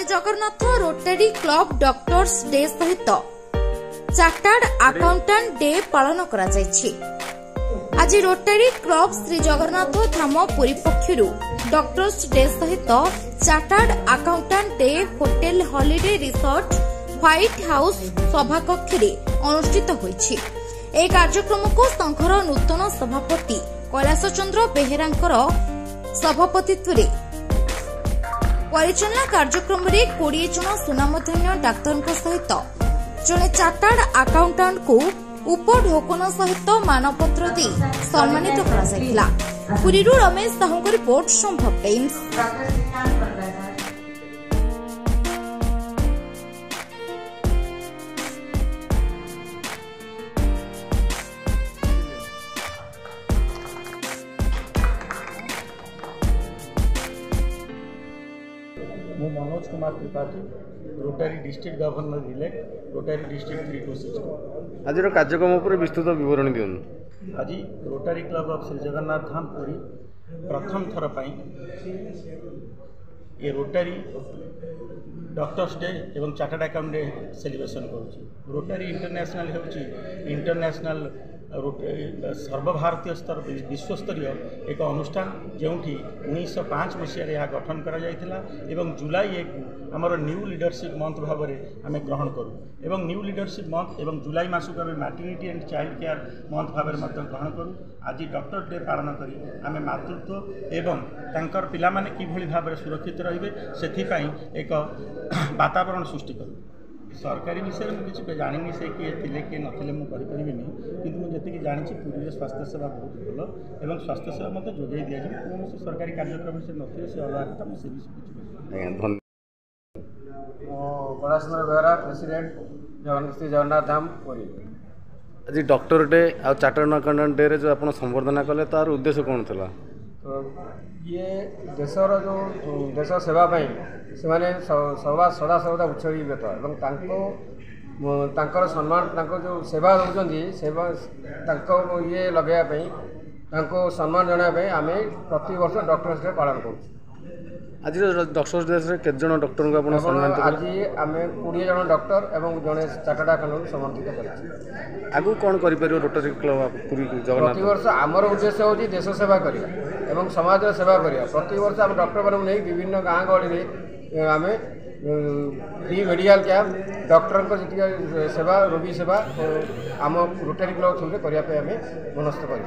Jagannath rotary club doctors day सहित chartered accountant day पालन करा जायछि। आज rotary club Shri Jagannath Dham Puri पक्षरु doctors day सहित chartered accountant day hotel holiday resort white house सभाकक्ष अनुष्ठित होइछि। ए कार्यक्रम को संघर नूतन सभापति कैलाश चंद्र बेहेरांकर सभापतित्व परिचालना कार्यक्रम में 20 जन सुनामधन्य डाक्तर सहित जड़े चार्टर्ड अकाउंटेंट को उपढोकन सहित मानपत्र दी सम्मानित करा। पुरीरू रमेश साहू को रिपोर्ट संभव टाइम्स। मु Manoj Kumar Tripathi rotary district governor elect rotary district 326। आज कार्यक्रम पर विस्तृत विवरण दियन। आज rotary club of Shri Jagannath Dham Puri प्रथम थर पर ये रोटरी डॉक्टर्स डे एवं चार्टर्ड अकाउंट डे सेलिब्रेशन करुच्ची। रोटरी इंटरनेशनल होची इंटरनेशनल सर्वभारतीय स्तर विश्वस्तरीय एक अनुष्ठान जो 1905 मसीह यह गठन करा जायथिला एवं जुलाई 1 आमर न्यू लीडरशिप मंथ भाव में आम ग्रहण करूँ एवं न्यू लीडरशिप मंथ एवं जुलाई मास को आम maternity and child care month भाव में ग्रहण करूँ। आज डॉक्टर डे पालन करी आम मातृत्व एवं तांकर पिला माने किभली भाव में सुरक्षित रहिबे सेथिपाई एक वातावरण सृष्टि करूँ। सरकारी विषय में किसी जानी से किए थे किए नथिले मु कहि किंतु मुझे जी जानी पुरी स्वास्थ्य सेवा बहुत भल एवं स्वास्थ्य सेवा मत जोगाई दि जाए कौन सरकारी कार्यक्रम से नथिले से अलग कथा मुझे धन्यवाद। कैलाश चंद्र बेहेरा प्रेसिडेंट श्री जगन्नाथ धाम पुरी। आज डॉक्टर डे आ चार्टर्ड अकाउंटेंट डे रे जो आप संबर्धना कले तार उद्देश्य कौन था? तो ये देशर जो देश सेवाई से सदा सर्वदा उत्सर्गित एवं सम्मान जो सेवा रोचन सेवा ये लगे सम्मान जनाई आम प्रति वर्ष डॉक्टर्स डे पालन कर। आज डॉक्टर्स डे केत जन डॉक्टर को आप सम्मानित? आज आम 20 जन डॉक्टर एवं जड़े चार्टर्ड अकाउंटेंट सम्मानित कर। आगु कौन कर रोटरी क्लब पुरी जगन्नाथ? प्रति वर्ष आमर उद्देश्य होची देश सेवा करवा एवं समाज सेवा करवा। प्रति वर्ष आम डॉक्टर मानू नहीं विभिन्न गाँ गहली आम फ्री मेडिकल कैंप डॉक्टर जी सेवा रोगी सेवा आम रोटरी क्लब थ्रू करने मनस्थ कर।